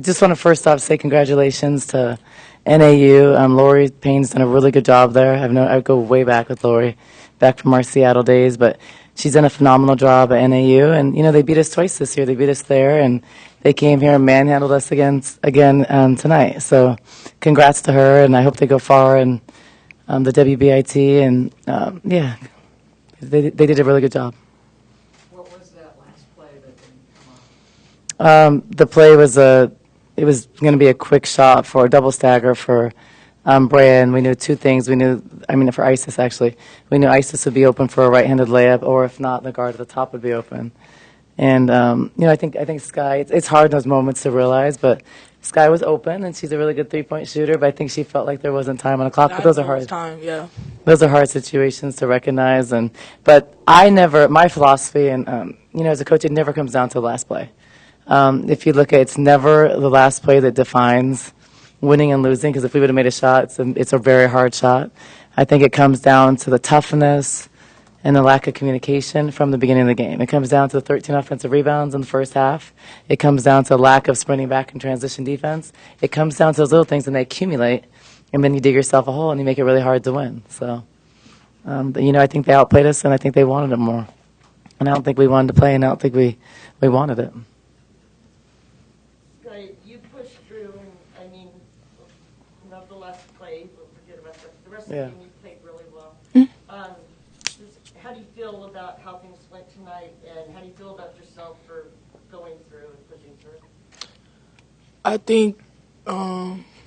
just want to first off say congratulations to NAU. Lori Payne's done a really good job there. I go way back with Lori, back from our Seattle days, but she's done a phenomenal job at NAU. And they beat us twice this year. They beat us there, and they came here and manhandled us again tonight. So, congrats to her, and I hope they go far in the WBIT. And yeah, they did a really good job. What was that last play that didn't come up? The play was it was going to be a quick shot for a double stagger for Breya, and we knew two things. For Isis actually, we knew Isis would be open for a right-handed layup, or if not, the guard at the top would be open. And I think Sky. It's hard in those moments to realize, but Sky was open, and she's a really good three-point shooter. But I think she felt like there wasn't time on the clock. But those are hard. Time, yeah. Those are hard situations to recognize. But my philosophy, and as a coach, it never comes down to the last play. If you look at it's never the last play that defines winning and losing, because if we would have made a shot, it's a very hard shot. I think it comes down to the toughness and the lack of communication from the beginning of the game. It comes down to the 13 offensive rebounds in the first half. It comes down to the lack of sprinting back in transition defense. It comes down to those little things, and they accumulate, and then you dig yourself a hole, and you make it really hard to win. So, I think they outplayed us, and I think they wanted it more. And I don't think we wanted to play, and I don't think we wanted it. You pushed through, and not the last play, we'll forget about that. The rest of the game you played really well. How do you feel about how things went tonight, and how do you feel about yourself for going through and pushing through? I think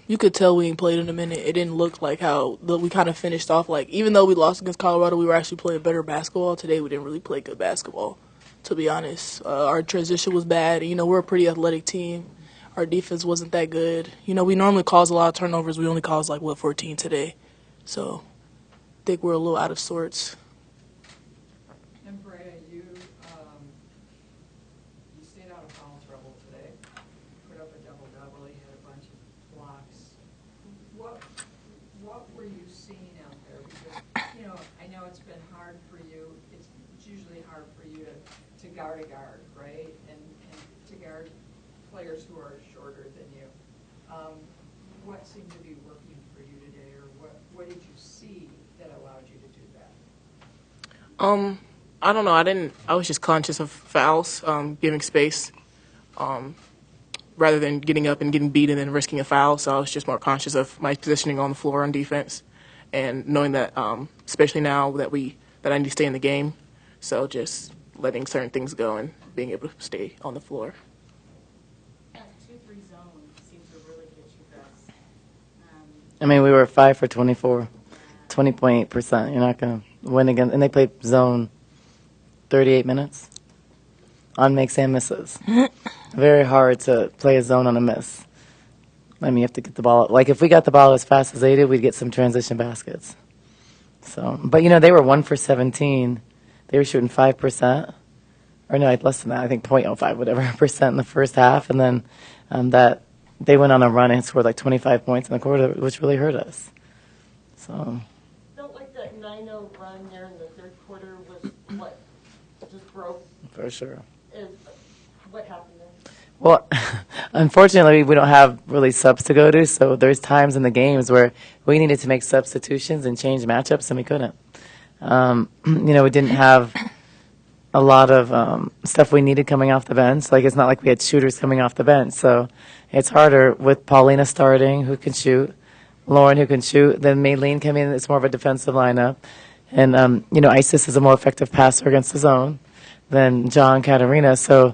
you could tell we ain't played in a minute. It didn't look like how we kind of finished off. Like, even though we lost against Colorado, we were actually playing better basketball. Today, we didn't really play good basketball, to be honest. Our transition was bad. We're a pretty athletic team. Our defense wasn't that good. We normally cause a lot of turnovers. We only caused, 14 today. So I think we're a little out of sorts. And Breya, you stayed out of foul trouble today. Put up a double-double. You had a bunch of blocks. What were you seeing out there? Because, I know it's been hard for you. It's usually hard for you to guard a guard, right? And to guard players who are shorter than you. What seemed to be working for you today, or what did you see that allowed you to do that? I don't know. I was just conscious of fouls, giving space, rather than getting up and getting beat and then risking a foul. So I was just more conscious of my positioning on the floor on defense, and knowing that, especially now that I need to stay in the game. So just letting certain things go and being able to stay on the floor. We were 5 for 24, 20.8%. You're not going to win again. And they played zone 38 minutes on makes and misses. Very hard to play a zone on a miss. You have to get the ball. If we got the ball as fast as they did, we'd get some transition baskets. So, but, they were 1 for 17. They were shooting 5%. Or no, less than that. I think 0.05, whatever, percent in the first half. And then they went on a run and scored 25 points in the quarter, which really hurt us. So. Felt like that 9-0 run there in the third quarter was what just broke. For sure. What happened there? Well, unfortunately, we don't have really subs to go to, so there's times in the games where we needed to make substitutions and change matchups, and we couldn't. We didn't have a lot of stuff we needed coming off the bench. It's not like we had shooters coming off the bench, so it's harder with Paulina starting, who can shoot, Lauren, who can shoot, then Maylene coming in, it's more of a defensive lineup. And, Isis is a more effective passer against the zone than John Katarina, so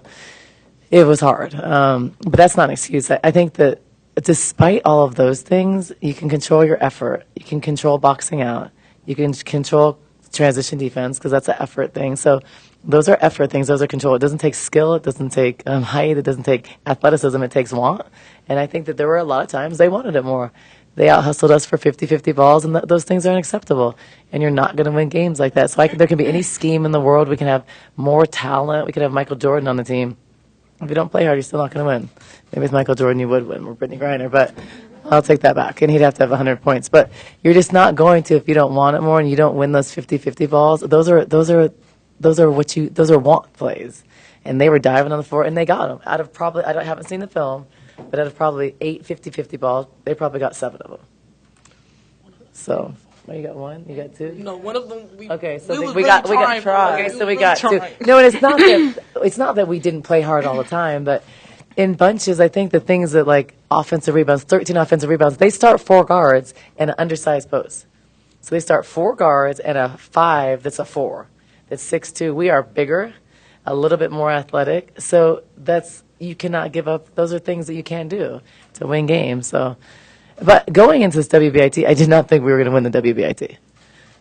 it was hard. But that's not an excuse. I think that despite all of those things, you can control your effort. You can control boxing out. You can control transition defense, because that's an effort thing. So those are effort things. Those are control. It doesn't take skill. It doesn't take height. It doesn't take athleticism. It takes want. And I think that there were a lot of times they wanted it more. They out-hustled us for 50-50 balls, and those things are unacceptable. And you're not going to win games like that. So there can be any scheme in the world. We can have more talent. We can have Michael Jordan on the team. If you don't play hard, you're still not going to win. Maybe with Michael Jordan you would win, or Brittany Griner, but I'll take that back. And he'd have to have 100 points. But you're just not going to if you don't want it more and you don't win those 50-50 balls. Those are want plays. And they were diving on the floor, and they got them. I haven't seen the film, but out of probably 8 50-50 balls, they probably got 7 of them. So, you got 1, you got 2? No, one of them. Okay, so we we got trying for it. okay, We so we was got really 2. trying. No, and it's not that we didn't play hard all the time, but in bunches, I think the things that like offensive rebounds, 13 offensive rebounds, they start 4 guards and an undersized post. So they start 4 guards and a 5 that's a 4. That's 6'2". We are bigger, a little bit more athletic. So you cannot give up. Those are things that you can do to win games. So, but going into this WBIT, I did not think we were going to win the WBIT.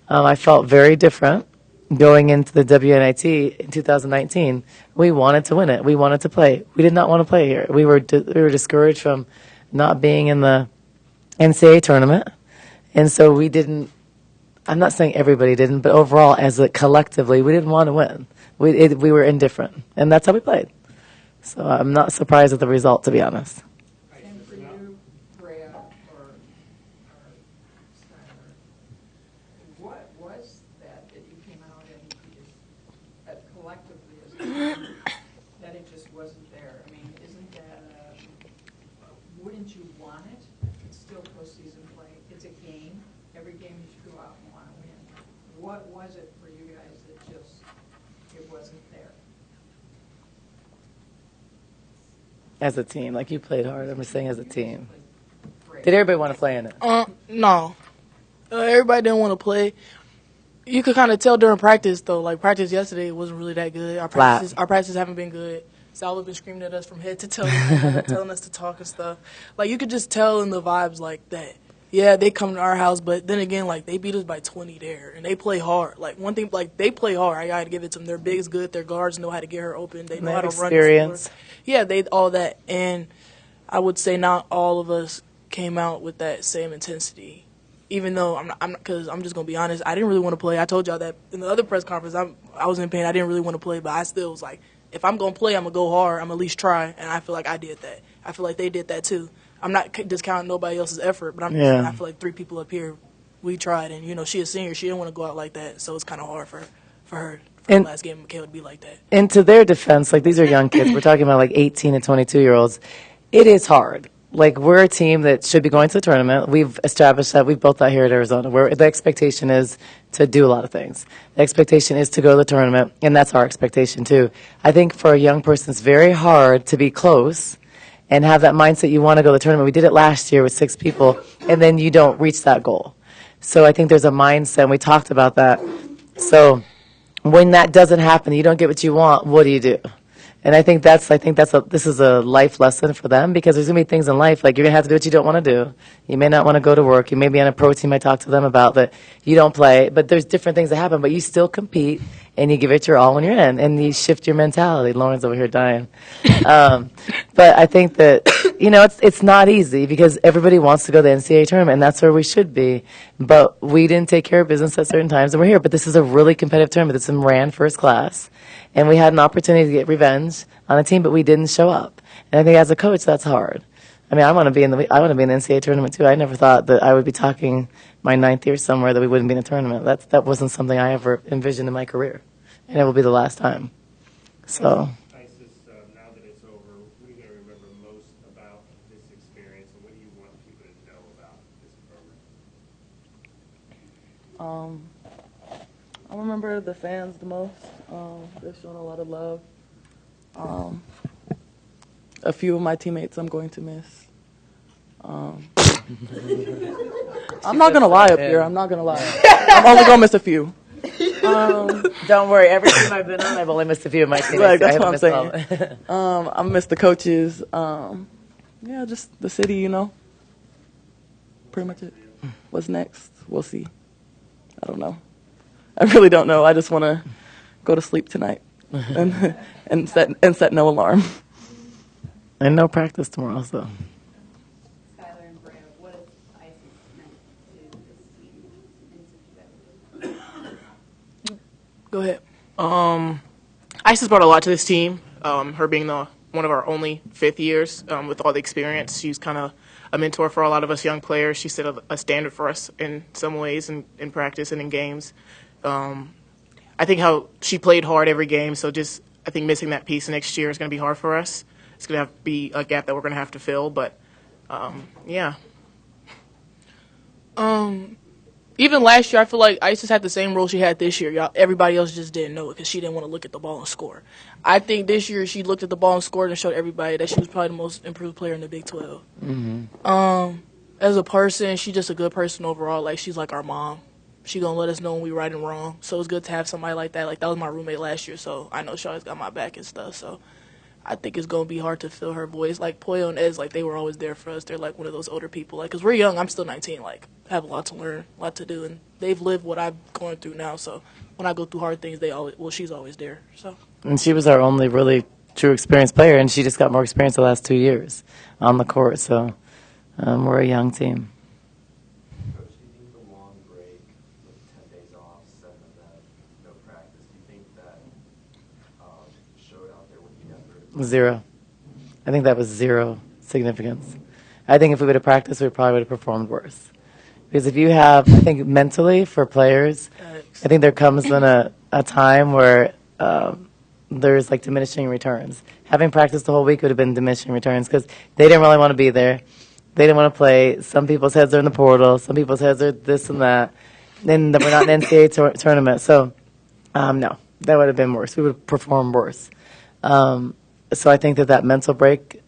I felt very different going into the WNIT in 2019. We wanted to win it. We wanted to play. We did not want to play here. We were discouraged from not being in the NCAA tournament, and so we didn't. I'm not saying everybody didn't, but overall, as a collectively, we didn't want to win. We were indifferent, and that's how we played. So I'm not surprised at the result, to be honest. Same for you, Breya, or Skylar. What was that you came out and you just, collectively as a team, that it just wasn't there? I mean, isn't that, wouldn't you want it? It's still postseason play. It's a game. Every game you should go out and want to win. What was it for you guys that just, it wasn't there? As a team, like you played hard. I'm just saying as a team. Did everybody want to play in it? No. Everybody didn't want to play. You could kind of tell during practice, though. Like, practice yesterday wasn't really that good. Our practices haven't been good. Sal has been screaming at us from head to toe, telling us to talk and stuff. Like, you could just tell in the vibes like that. Yeah, they come to our house, but then again, like, they beat us by 20 there, and they play hard. Like, one thing, like, they play hard. I got to give it to them. Their big is good. Their guards know how to get her open. They know how to run the floor. Yeah, all that. And I would say not all of us came out with that same intensity. Even though because I'm just gonna be honest, I didn't really want to play. I told y'all that in the other press conference. I was in pain. I didn't really want to play, but I still was like, if I'm gonna play, I'm gonna go hard. I'm gonna at least try, and I feel like I did that. I feel like they did that too. I'm not discounting nobody else's effort, but I feel like 3 people up here, we tried, and she a senior. She didn't want to go out like that, so it's kind of hard for her. The last game, Michaela, to be like that. And to their defense, like these are young kids. We're talking about like 18 and 22-year-olds. It is hard. Like, we're a team that should be going to the tournament. We've established that. We've built that here at Arizona, where the expectation is to do a lot of things. The expectation is to go to the tournament, and that's our expectation, too. I think for a young person, it's very hard to be close and have that mindset you want to go to the tournament. We did it last year with 6 people, and then you don't reach that goal. So I think there's a mindset, and we talked about that. So when that doesn't happen, you don't get what you want, what do you do? And I think this is a life lesson for them, because there's going to be things in life, like you're going to have to do what you don't want to do. You may not want to go to work. You may be on a pro team I talked to them about that you don't play. But there's different things that happen, but you still compete, and you give it your all when you're in, and you shift your mentality. Lauren's over here dying. But I think that, it's not easy, because everybody wants to go to the NCAA tournament, and that's where we should be. But we didn't take care of business at certain times, and we're here. But this is a really competitive tournament. This is ran first class. And we had an opportunity to get revenge on a team, but we didn't show up. And I think as a coach, that's hard. I mean, I want to be in the NCAA tournament too. I never thought that I would be talking my 9th year somewhere that we wouldn't be in a tournament. That wasn't something I ever envisioned in my career, and it will be the last time. So. ISIS, now that it's over, what are you going to remember most about this experience, and what do you want people to know about this program? I remember the fans the most. They're showing a lot of love. A few of my teammates I'm going to miss. I'm not going to lie up here. I'm not going to lie. I'm only going to miss a few. Don't worry. Every team I've been on, I've only missed a few of my teammates. Right, that's what I'm saying. I miss the coaches. Just the city, Pretty much it. What's next? We'll see. I don't know. I really don't know. I just want to go to sleep tonight and set no alarm. And no practice tomorrow, so. Skylar and Breya, what has ISIS meant to this team and to you? Go ahead. Isis brought a lot to this team. Her being one of our only 5th years with all the experience. She's kind of a mentor for a lot of us young players. She set a standard for us in some ways in practice and in games. I think how she played hard every game, so I think missing that piece next year is going to be hard for us. it's going to have to be a gap that we're going to have to fill. But, yeah. Even last year, I feel like Isis had the same role she had this year. Y'all, everybody else just didn't know it because she didn't want to look at the ball and score. I think this year she looked at the ball and scored and showed everybody that she was probably the most improved player in the Big 12. As a person, she's just a good person overall. Like, she's like our mom. She gonna let us know when we right and wrong. So it's good to have somebody like that. Like, that was my roommate last year, so I know she always got my back and stuff. So I think it's gonna be hard to fill her voice. Like, Poyo and Ez, like, they were always there for us. They're like one of those older people. Like, 'cause we're young. I'm still 19. Like, I have a lot to learn, a lot to do, and they've lived what I'm going through now. So when I go through hard things, she's always there. So. And she was our only really true experienced player, and she just got more experience the last 2 years on the court. So we're a young team. Coach, do you think the long break with 10 days off, 7 of them, no practice, do you think that showed out there when you got through? Zero. I think that was zero significance. I think if we would have practiced, we probably would have performed worse. Because if you have, I think mentally for players, I think there comes in a time where there's like diminishing returns. Having practiced the whole week would have been diminishing returns because they didn't really want to be there. They didn't want to play. Some people's heads are in the portal. Some people's heads are this and that. Then we're not in the NCAA tournament. So, no, that would have been worse. We would have performed worse. So I think that mental break,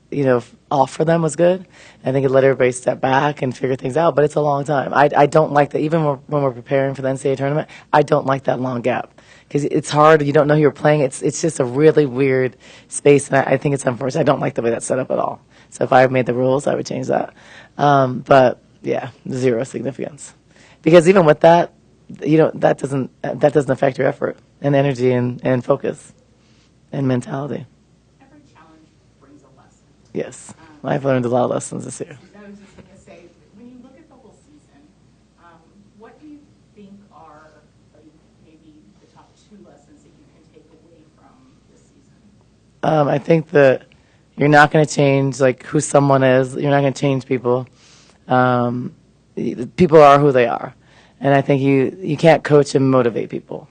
off for them was good. I think it let everybody step back and figure things out, but it's a long time. I don't like that. Even when we're preparing for the NCAA tournament, I don't like that long gap because it's hard. You don't know who you're playing. It's just a really weird space, and I think it's unfortunate. I don't like the way that's set up at all. So if I made the rules, I would change that. But yeah, zero significance. Because even with that, that doesn't affect your effort and energy and focus and mentality. Every challenge brings a lesson. Yes, I've learned a lot of lessons this year. I was just going to say, when you look at the whole season, what do you think are maybe the top 2 lessons that you can take away from this season? I think that you're not going to change who someone is. You're not going to change people. People are who they are, and I think you can't coach and motivate people.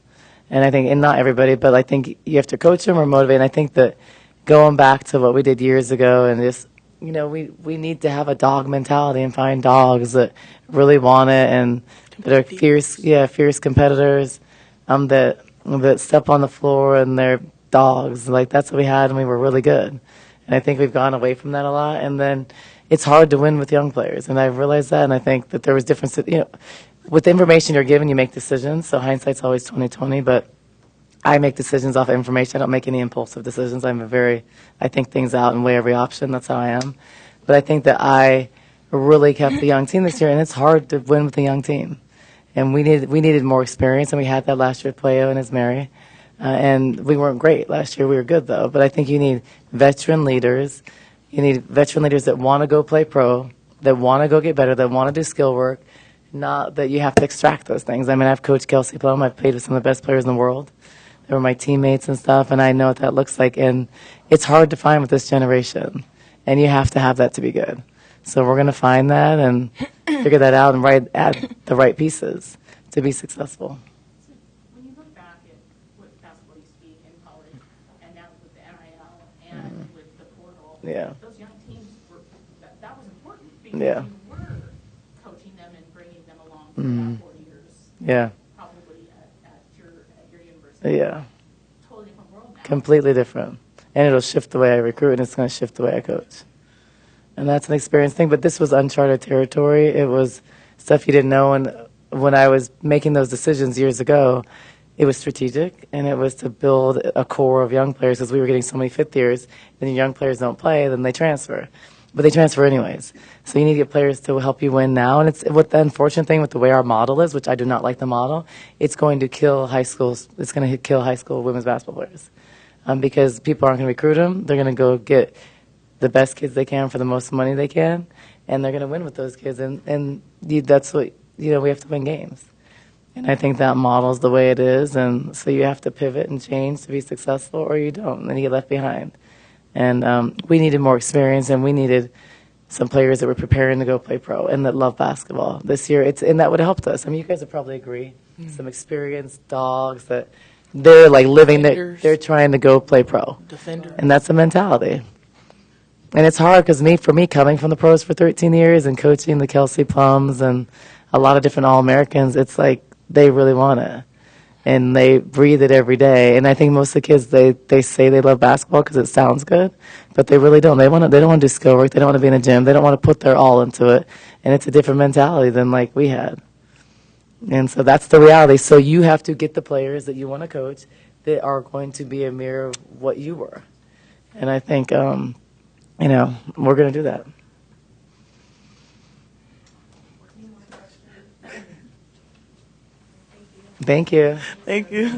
And I think, and not everybody, but I think you have to coach them or motivate. And I think that going back to what we did years ago, and just we need to have a dog mentality and find dogs that really want it and that are fierce competitors, that step on the floor and they're dogs. Like that's what we had, and we were really good. And I think we've gone away from that a lot. And then it's hard to win with young players, and I've realized that. And I think that there was difference. With the information you're given, you make decisions. So hindsight's always 20/20, but I make decisions off of information. I don't make any impulsive decisions. I think things out and weigh every option. That's how I am. But I think that I really kept the young team this year, and it's hard to win with a young team. And we needed more experience, and we had that last year with Playo and Ismeri. And we weren't great last year. We were good, though. But I think you need veteran leaders. You need veteran leaders that want to go play pro, that want to go get better, that want to do skill work, not that you have to extract those things. I mean, I've coached Kelsey Plum. I've played with some of the best players in the world. They were my teammates and stuff, and I know what that looks like. And it's hard to find with this generation, and you have to have that to be good. So we're going to find that and figure that out and add the right pieces to be successful. So when you look back at what basketball used to be in college, and now with the NIL and with the portal, those young teams that was important because you were coaching them and bringing them along for about 4 years. Yeah. Probably at your university. Yeah. Totally different world now. Completely different. And it'll shift the way I recruit, and it's going to shift the way I coach. And that's an experience thing. But this was uncharted territory. It was stuff you didn't know. And when I was making those decisions years ago, it was strategic, and it was to build a core of young players because we were getting so many fifth years. Then young players don't play, then they transfer. But they transfer anyways. So you need to get players to help you win now. And it's what the unfortunate thing with the way our model is, which I do not like the model, it's going to kill high schools. It's going to kill high school women's basketball players because people aren't going to recruit them. They're going to go get the best kids they can for the most money they can, and they're going to win with those kids. And that's what, we have to win games. And I think that model's the way it is. And so you have to pivot and change to be successful, or you don't, and then you get left behind. And we needed more experience, and we needed some players that were preparing to go play pro and that love basketball this year. And that would have helped us. I mean, you guys would probably agree. Some experienced dogs that they're like living, they're trying to go play pro. Defender. And that's a mentality. And it's hard because for me, coming from the pros for 13 years and coaching the Kelsey Plums and a lot of different All-Americans, it's like they really want it. And they breathe it every day. And I think most of the kids, they say they love basketball because it sounds good, but they really don't. They don't want to do skill work. They don't want to be in a gym. They don't want to put their all into it. And it's a different mentality than like we had. And so that's the reality. So you have to get the players that you want to coach that are going to be a mirror of what you were. And I think, we're going to do that. Thank you. Thank you.